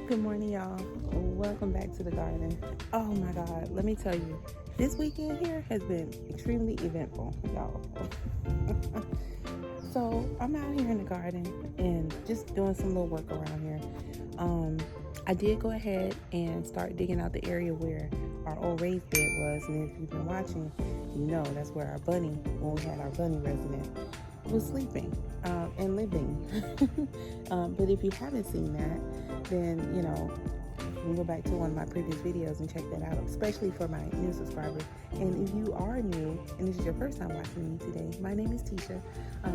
Good morning, y'all. Welcome back to the garden. Oh my God, let me tell you, this weekend here has been extremely eventful, y'all. So I'm out here in the garden and just doing some little work around here. I did go ahead and start digging out the area where our old raised bed was, and if you've been watching, you know that's where our bunny, when we had our bunny resident, was sleeping and living. But if you haven't seen that, then you can go back to one of my previous videos and check that out, especially for my new subscribers. And if you are new and this is your first time watching me today, my name is Tisha.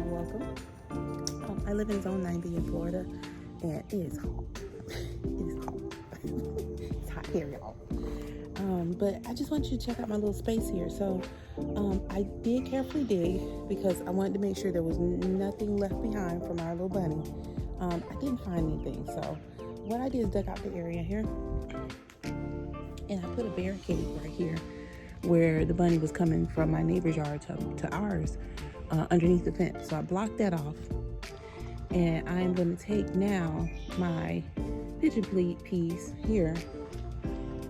Welcome. I live in Zone 90 in Florida, and it is hot. It is hot. It's hot here, y'all. But I just want you to check out my little space here. So I did carefully dig because I wanted to make sure there was nothing left behind from our little bunny. I didn't find anything. So what I did is dug out the area here, and I put a barricade right here where the bunny was coming from my neighbor's yard to ours, underneath the fence. So I blocked that off, and I'm going to take now my pigeon peas here,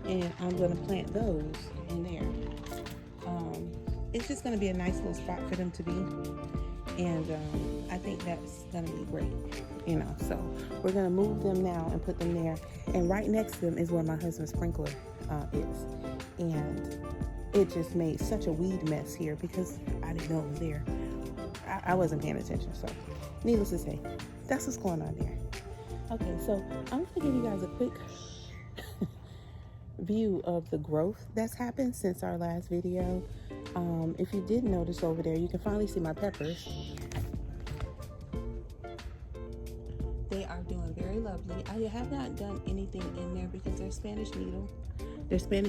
and I'm going to plant those in there. It's just going to be a nice little spot for them to be, and I think that's going to be great, so we're going to move them now and put them there, and right next to them is where my husband's sprinkler is, and it just made such a weed mess here because I didn't know it was there. I wasn't paying attention, so needless to say, that's what's going on there. Okay, so I'm going to give you guys a quick view of the growth that's happened since our last video. If you did notice over there, you can finally see my peppers. They are doing very lovely. I have not done anything in there because there's Spanish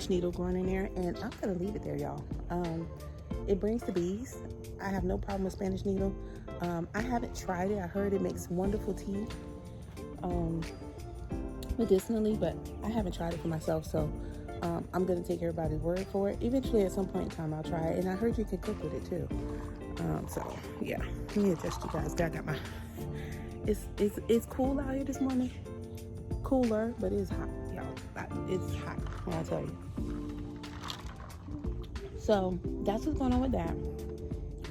needle growing in there, and I'm gonna leave it there, y'all. It brings the bees. I have no problem with Spanish needle. I haven't tried it. I heard it makes wonderful tea medicinally, but I haven't tried it for myself, so I'm gonna take everybody's word for it. Eventually, at some point in time, I'll try it, and I heard you can cook with it too. So yeah, let me adjust you guys. I got my. It's cool out here this morning. Cooler, but it's hot, y'all. It's hot, when I tell you. So that's what's going on with that.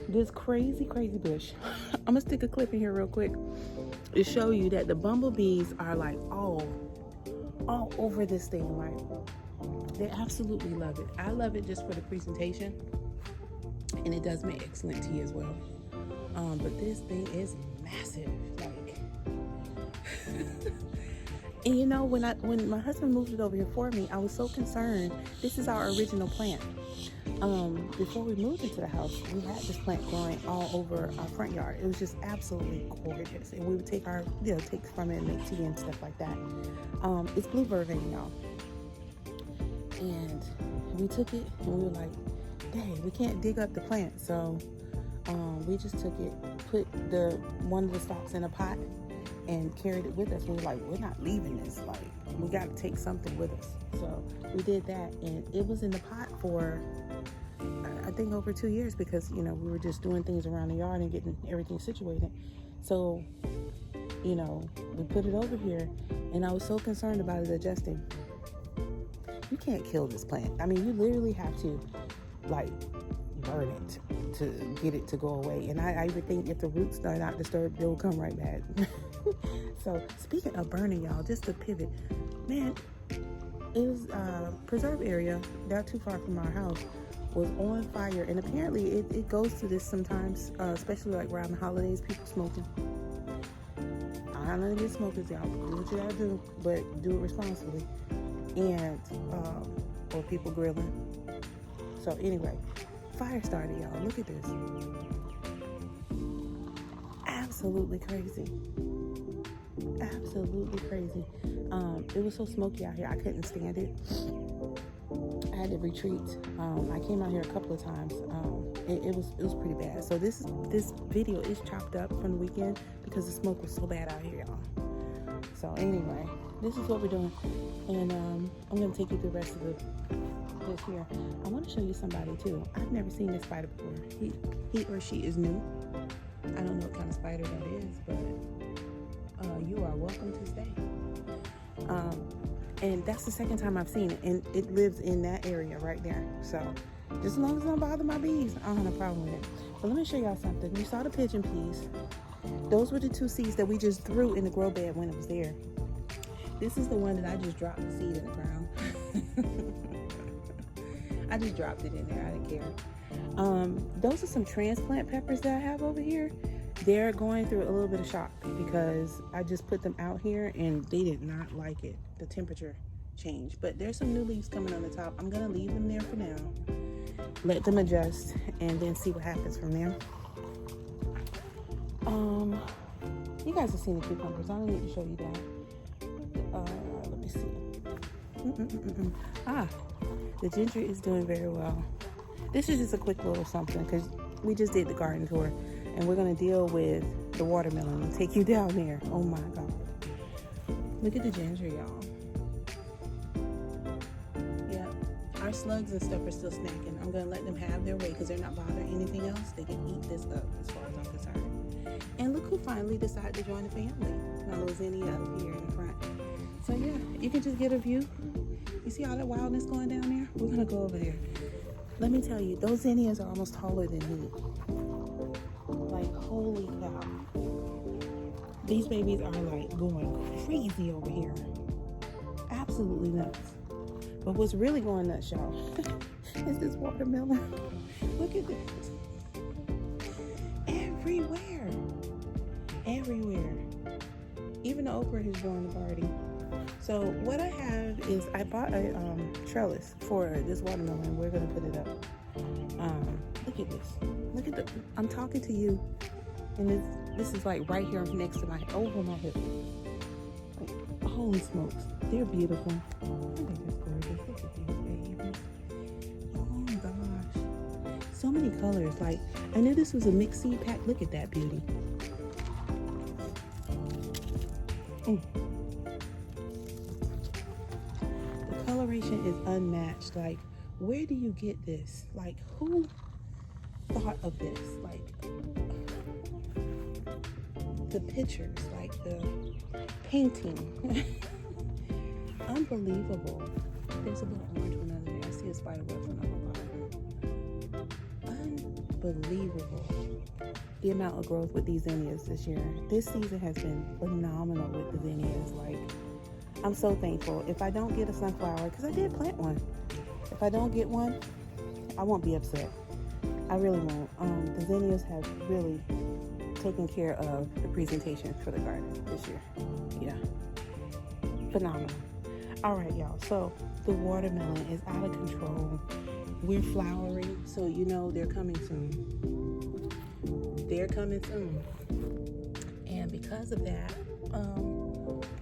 This crazy bush. I'm gonna stick a clip in here real quick to show you that the bumblebees are like all over this thing. Like, they absolutely love it. I love it just for the presentation, and it does make excellent tea as well. But this thing is massive, like. And when my husband moved it over here for me, I was so concerned. This is our original plant. Before we moved into the house, we had this plant growing all over our front yard. It was just absolutely gorgeous, and we would take takes from it and make tea and stuff like that. It's blue vervain, y'all. And we took it, and we were like, dang, we can't dig up the plant. So we just took it, put one of the stalks in a pot, and carried it with us. We were like, we're not leaving this. Like, we got to take something with us. So we did that, and it was in the pot for, I think, over 2 years because, we were just doing things around the yard and getting everything situated. So, we put it over here, and I was so concerned about it adjusting. You can't kill this plant. I mean, you literally have to, like, burn it to get it to go away. And I even think if the roots are not disturbed, they'll come right back. So speaking of burning, y'all, just to pivot, man, it was a preserve area not too far from our house was on fire, and apparently it goes to this sometimes, especially like around the holidays, people smoking. I'm not against smokers, y'all. Do what you gotta do, but do it responsibly. And or people grilling. So anyway, fire started, y'all. Look at this. Absolutely crazy. Absolutely crazy. It was so smoky out here, I couldn't stand it. I had to retreat. I came out here a couple of times. It was pretty bad. So this video is chopped up from the weekend because the smoke was so bad out here, y'all. So anyway, this is what we're doing, and I'm gonna take you through the rest of this here. I want to show you somebody too. I've never seen this spider before. He or she is new. I don't know what kind of spider that is, but you are welcome to stay. And that's the second time I've seen it, and it lives in that area right there. So just as long as it don't bother my bees, I don't have a problem with it. But let me show y'all something. You saw the pigeon peas. Those were the 2 seeds that we just threw in the grow bed when it was there. This is the one that I just dropped the seed in the ground. I just dropped it in there. I didn't care. Those are some transplant peppers that I have over here. They're going through a little bit of shock because I just put them out here and they did not like it, the temperature change. But there's some new leaves coming on the top. I'm gonna leave them there for now, let them adjust, and then see what happens from there. You guys have seen the cucumbers. I don't need to show you that. Let me see. The ginger is doing very well. This is just a quick little something because we just did the garden tour, and we're gonna deal with the watermelon and take you down there. Oh my God. Look at the ginger, y'all. Yeah, our slugs and stuff are still snacking. I'm gonna let them have their way because they're not bothering anything else. They can eat this up as far as I'm concerned. And look who finally decided to join the family. My little zinnia up here in the front. So yeah, you can just get a view. You see all that wildness going down there? We're gonna go over there. Let me tell you, those zinnias are almost taller than me. Like, holy cow. These babies are like going crazy over here. Absolutely nuts. But what's really going nuts, y'all, is this watermelon. Look at this. Everywhere. Everywhere. Even the okra has joined the party. So what I have is I bought a trellis for this watermelon. We're gonna put it up. Look at this. Look at the. I'm talking to you, and this is like right here next to over my hip. Like, holy smokes, they're beautiful. They're just gorgeous. Look at these babies. Oh my gosh, so many colors. Like, I knew this was a mixed seed pack. Look at that beauty. Coloration is unmatched. Like, where do you get this? Like, who thought of this? Like, the pictures, like the painting. Unbelievable. There's a little orange one under there. I see a spider web from the bottom. Unbelievable. The amount of growth with these zinnias this year. This season has been phenomenal with the zinnias. Like, I'm so thankful. If I don't get a sunflower, because I did plant one. If I don't get one, I won't be upset. I really won't. The zinnias have really taken care of the presentation for the garden this year. Yeah. Phenomenal. All right, y'all. So the watermelon is out of control. We're flowering, so you know they're coming soon. They're coming soon. And because of that,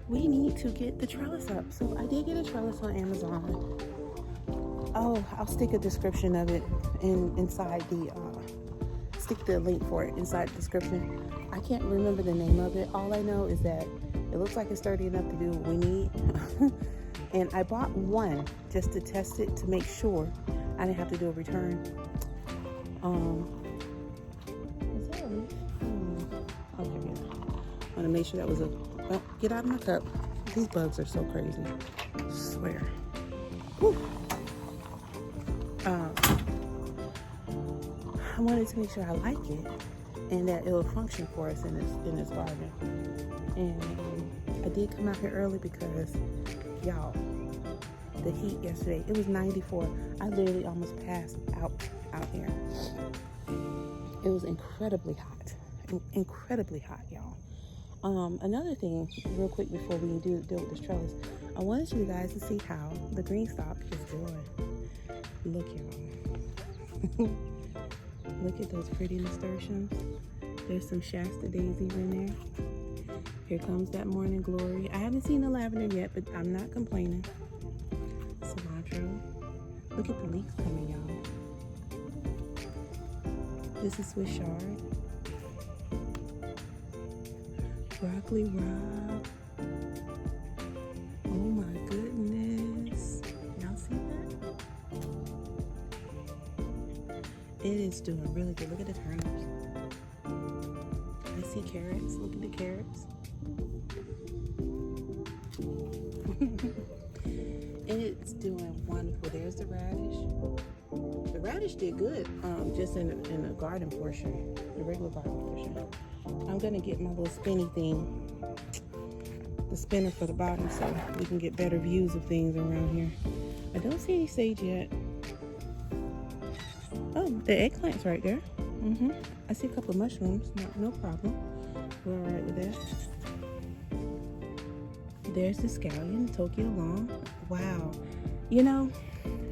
we need to get the trellis up. So I did get a trellis on Amazon. Oh, I'll stick a description of it inside the, stick the link for it inside the description. I can't remember the name of it. All I know is that it looks like it's sturdy enough to do what we need. And I bought one just to test it to make sure I didn't have to do a return. Is that a leaf? Okay, yeah. I want to make sure that was a, oh, get out of my cup. These bugs are so crazy. I swear. Whew. I wanted to make sure I like it and that it will function for us in this garden. And I did come out here early because, y'all, the heat yesterday, it was 94. I literally almost passed out here. It was incredibly hot, y'all. Another thing, real quick before we deal with this trellis, I wanted you guys to see how the green stalk is doing. Look, y'all. Look at those pretty nasturtiums. There's some Shasta daisies in there. Here comes that morning glory. I haven't seen the lavender yet, but I'm not complaining. Cilantro. Look at the leeks coming, y'all. This is Swiss chard. Broccoli rabe. Oh my goodness. Y'all see that? It is doing really good. Look at the turnips. I see carrots. Look at the carrots. radish did good, just in the garden portion, the regular garden portion. I'm gonna get my little spinny thing, the spinner for the bottom, so we can get better views of things around here. I don't see any sage yet. Oh, the eggplant's right there. I see a couple of mushrooms. No problem. We're all right with that. There's the scallion, Tokyo long. Wow. You know,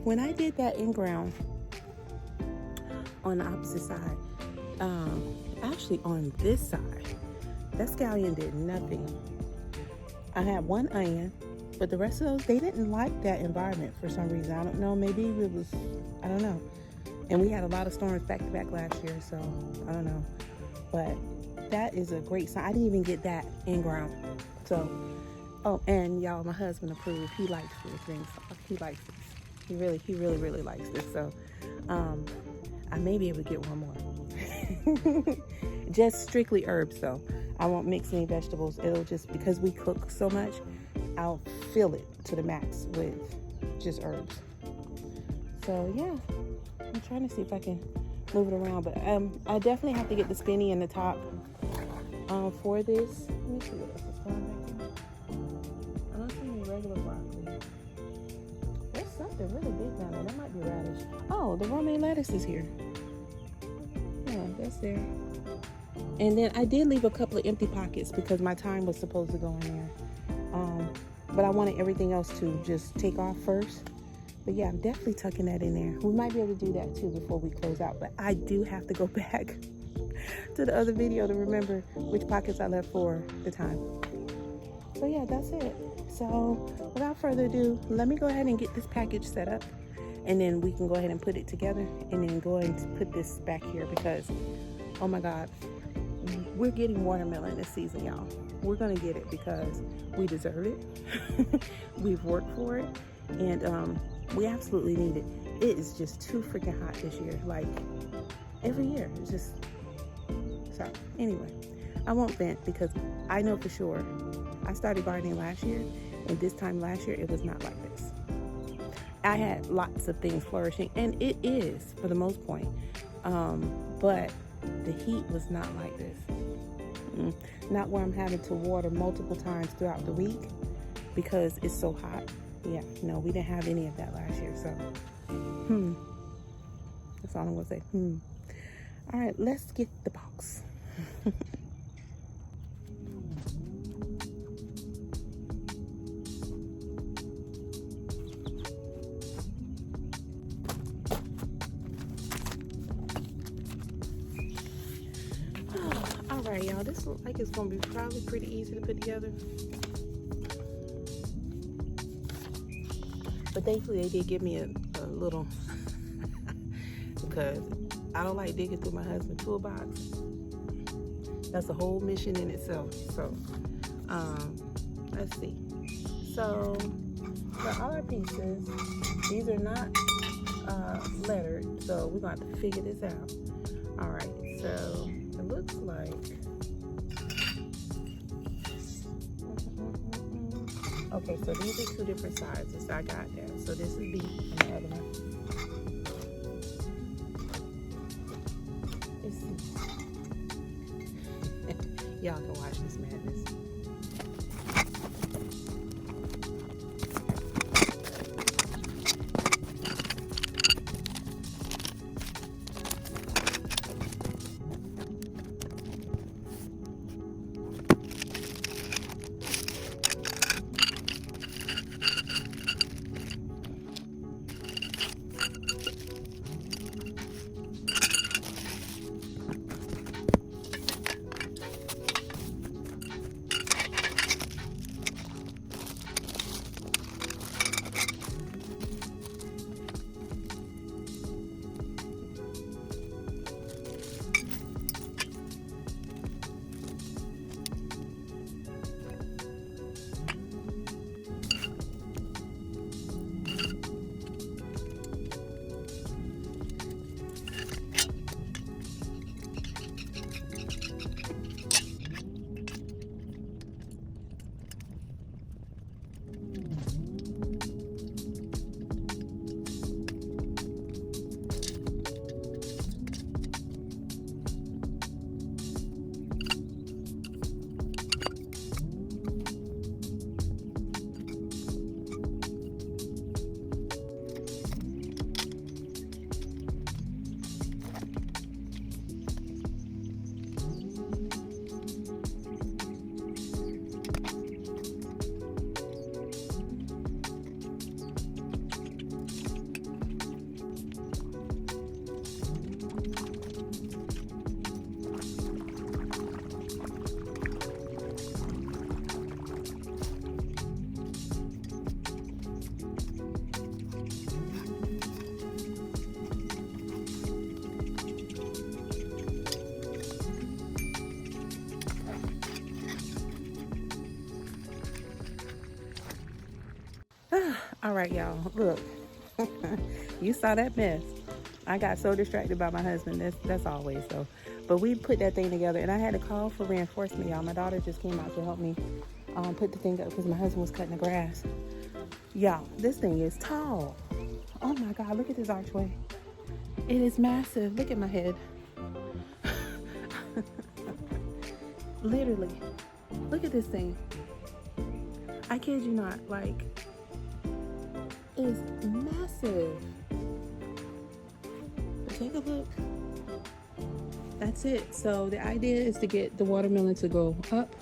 when I did that in ground on the opposite side, actually on this side, that scallion did nothing. I had one onion, but the rest of those, they didn't like that environment for some reason. I don't know, maybe it was, I don't know. And we had a lot of storms back to back last year, so I don't know. But that is a great sign. I didn't even get that in ground. So, oh, and y'all, my husband approved. He likes this thing. He likes this. He really likes this. So, I may be able to get one more. Just strictly herbs, though. I won't mix any vegetables. It'll just, because we cook so much, I'll fill it to the max with just herbs. So, yeah. I'm trying to see if I can move it around, but I definitely have to get the spinny in the top for this. Let me see what else is going back here. I don't see any regular broccoli. There's something really big down there. That might be radish. Oh, the romaine lettuce is here. Yeah, that's there. And then I did leave a couple of empty pockets because my thyme was supposed to go in there. But I wanted everything else to just take off first. But yeah, I'm definitely tucking that in there. We might be able to do that too before we close out. But I do have to go back to the other video to remember which pockets I left for the time. So yeah, that's it. So without further ado, let me go ahead and get this package set up. And then we can go ahead and put it together. And then go ahead and put this back here because, oh my God, we're getting watermelon this season, y'all. We're going to get it because we deserve it. We've worked for it. And we absolutely need it. It is just too freaking hot this year. Like every year. It's just, so anyway, I won't vent because I know for sure I started gardening last year, and this time last year it was not like this. I had lots of things flourishing, and it is for the most point, but the heat was not like this. Not where I'm having to water multiple times throughout the week because it's so hot. Yeah, no, we didn't have any of that last year, so that's all I'm gonna say. All right, let's get the box. All right, y'all, this looks like it's gonna be probably pretty easy to put together. But thankfully they did give me a little, because I don't like digging through my husband's toolbox. That's a whole mission in itself. So, let's see. So, for all our pieces, these are not lettered, so we're going to have to figure this out. All right, so it looks like, okay, so these are two different sizes. I got that. So this is B and the other one is C. Y'all can watch this madness. All right, y'all, look. You saw that mess. I got so distracted by my husband. That's always so. But we put that thing together, and I had to call for reinforcement, y'all. My daughter just came out to help me put the thing up because my husband was cutting the grass. Y'all, this thing is tall. Oh my God, look at this archway. It is massive. Look at my head. Literally. Look at this thing. I kid you not. Like, it's massive. But take a look. That's it. So the idea is to get the watermelon to go up.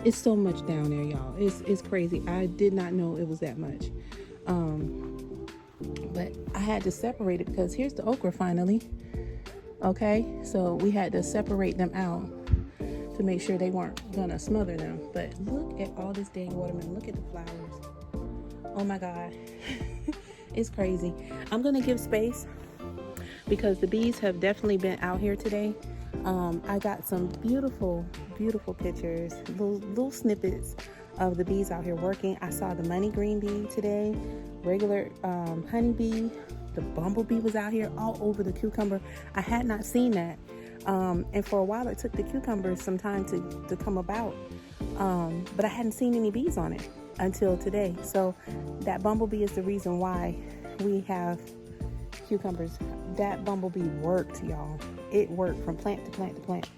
It's so much down there, y'all. It's crazy. I did not know it was that much. But I had to separate it because here's the okra finally. Okay, so we had to separate them out to make sure they weren't gonna smother them. But look at all this dang watermelon. Look at the flowers. Oh my God. It's crazy. I'm gonna give space because the bees have definitely been out here today. I got some beautiful pictures, little snippets of the bees out here working. I saw the money green bee today, regular honeybee. The bumblebee was out here all over the cucumber. I had not seen that. And for a while it took the cucumbers some time to come about. But I hadn't seen any bees on it until today. So that bumblebee is the reason why we have cucumbers. That bumblebee worked, y'all. It worked from plant to plant to plant.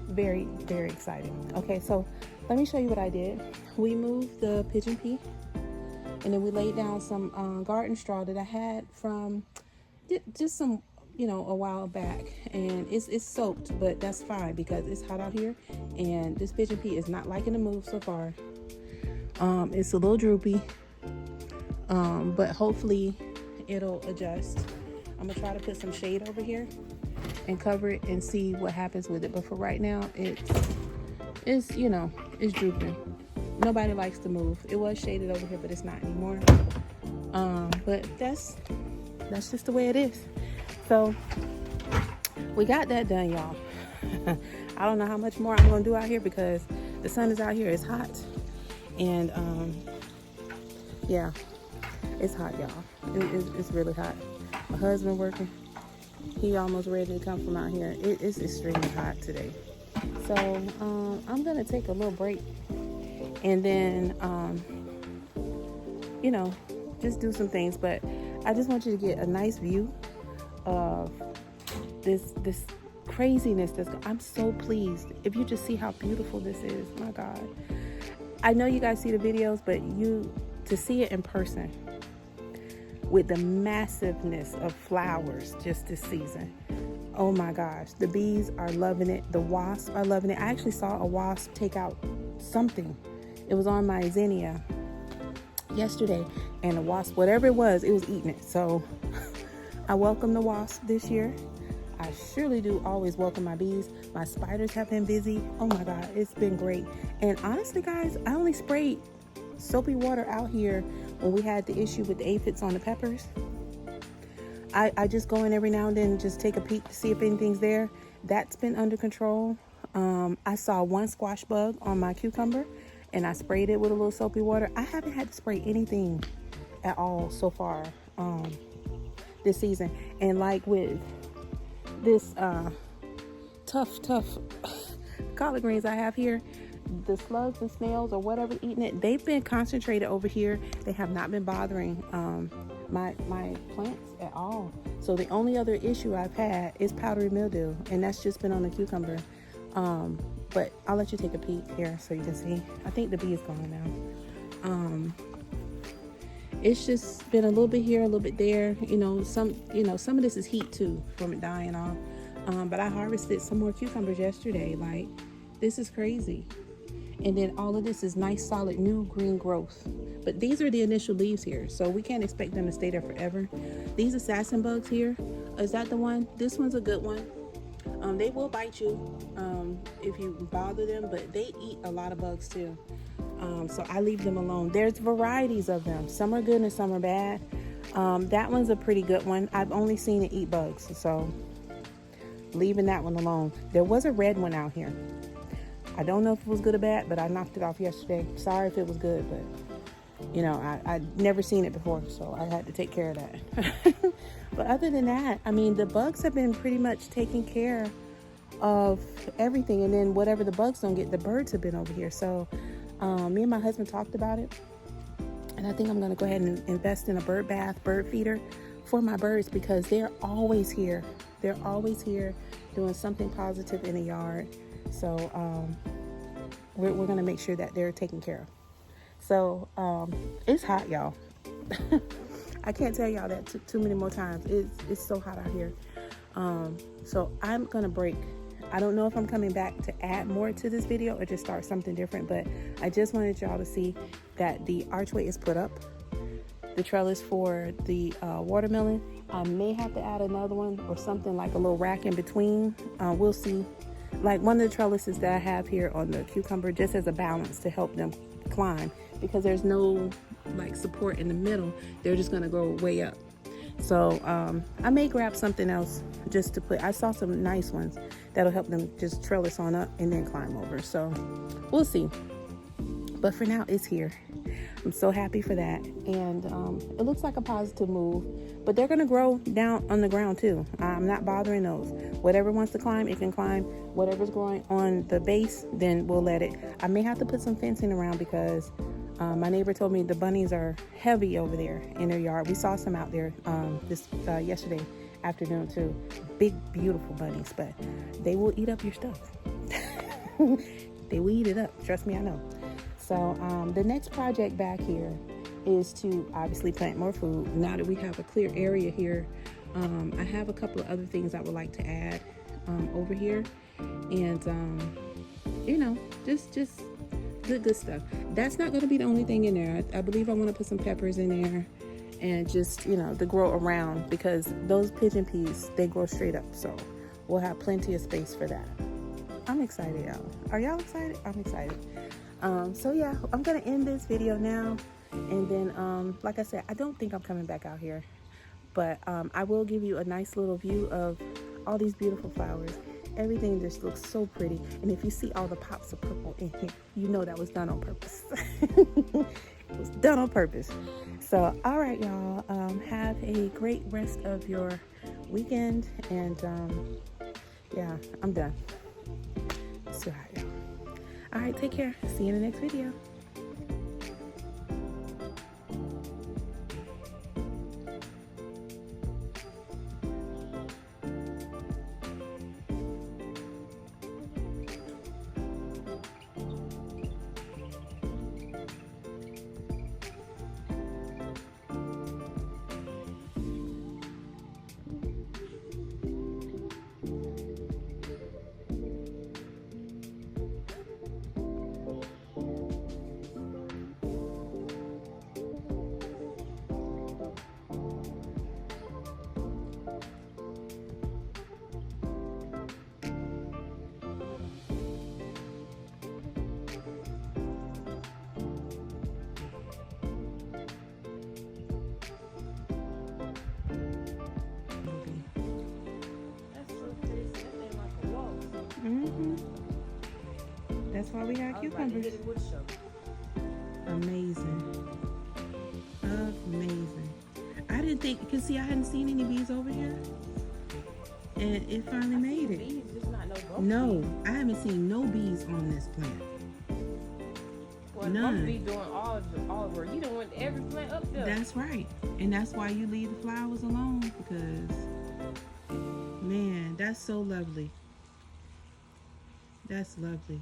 Very, very exciting. Okay, so let me show you what I did. We moved the pigeon pea, and then we laid down some garden straw that I had from just some, a while back, and it's soaked, but that's fine because it's hot out here, and this pigeon pea is not liking to move so far. It's a little droopy, but hopefully it'll adjust. I'm gonna try to put some shade over here and cover it and see what happens with it. But for right now, it's drooping. Nobody likes to move. It was shaded over here, but it's not anymore. But that's just the way it is. So we got that done, y'all. I don't know how much more I'm gonna do out here because the sun is out here. It's hot, and yeah, it's hot, y'all. It's really hot. My husband working. He almost ready to come from out here. It's extremely hot today. So I'm gonna take a little break and then just do some things. But I just want you to get a nice view of this craziness. I'm so pleased. If you just see how beautiful this is, my God. I know you guys see the videos, but to see it in person with the massiveness of flowers just this season. Oh my gosh, the bees are loving it. The wasps are loving it. I actually saw a wasp take out something. It was on my zinnia yesterday, and the wasp, whatever it was eating it. So I welcome the wasp this year. I surely do always welcome my bees. My spiders have been busy. Oh my God, it's been great. And honestly, guys, I only sprayed soapy water out here when we had the issue with the aphids on the peppers. I just go in every now and then and just take a peek to see if anything's there. That's been under control. I saw one squash bug on my cucumber, and I sprayed it with a little soapy water. I haven't had to spray anything at all so far this season. And like with this tough collard greens I have here, the slugs and snails or whatever eating it, they've been concentrated over here. They have not been bothering my plants at all. So the only other issue I've had is powdery mildew, and that's just been on the cucumber. But I'll let you take a peek here so you can see. I think the bee is gone now. It's just been a little bit here, a little bit there. Some of this is heat too from it dying off. But I harvested some more cucumbers yesterday. Like, this is crazy. And then all of this is nice, solid, new green growth. But these are the initial leaves here, so we can't expect them to stay there forever. These assassin bugs here, is that the one? This one's a good one. They will bite you if you bother them, but they eat a lot of bugs too. So I leave them alone. There's varieties of them. Some are good and some are bad. That one's a pretty good one. I've only seen it eat bugs, so leaving that one alone. There was a red one out here. I don't know if it was good or bad, but I knocked it off yesterday. Sorry if it was good, but You know, I'd never seen it before, so I had to take care of that. But other than that, I mean, the bugs have been pretty much taking care of everything. And then whatever the bugs don't get, the birds have been over here. So me and my husband talked about it. And I think I'm going to go ahead and invest in a bird bath, bird feeder for my birds, because they're always here. They're always here doing something positive in the yard. So we're going to make sure that they're taken care of. So it's hot, y'all. I can't tell y'all that too many more times. It's so hot out here. So I'm going to break. I don't know if I'm coming back to add more to this video or just start something different, but I just wanted y'all to see that the archway is put up. The trellis for the watermelon. I may have to add another one or something, like a little rack in between. We'll see. Like one of the trellises that I have here on the cucumber, just as a balance to help them climb, because there's no like support in the middle. They're just gonna go way up. So I may grab something else just to put. I saw some nice ones that'll help them just trellis on up and then climb over. So we'll see. But for now, it's here. I'm so happy for that. And it looks like a positive move, but they're gonna grow down on the ground too. I'm not bothering those. Whatever wants to climb, it can climb. Whatever's growing on the base, then we'll let it. I may have to put some fencing around because my neighbor told me the bunnies are heavy over there in their yard. We saw some out there yesterday afternoon too. Big, beautiful bunnies, but they will eat up your stuff. They will eat it up. Trust me, I know. So the next project back here is to obviously plant more food. Now that we have a clear area here, I have a couple of other things I would like to add over here. And, you know, just good stuff. That's not going to be the only thing in there. I believe I want to put some peppers in there and just, you know, to grow around, because those pigeon peas, they grow straight up. So we'll have plenty of space for that. I'm excited, y'all. Are y'all excited? I'm excited. So yeah, I'm gonna end this video now, and then like I said, I don't think I'm coming back out here, but I will give you a nice little view of all these beautiful flowers. Everything just looks so pretty, and if you see all the pops of purple in here, you know that was done on purpose. It was done on purpose. So all right, y'all, have a great rest of your weekend, and yeah, I'm done. It's too hot, y'all. All right, take care. See you in the next video. That's why we got cucumbers. Amazing. Amazing. I didn't think, because see, I hadn't seen any bees over here. And it finally made it. Bees, just not no, I haven't seen no bees on this plant. Well, none. Be doing all the work. You don't want every plant up there. That's right. And that's why you leave the flowers alone, because, man, that's so lovely. That's lovely.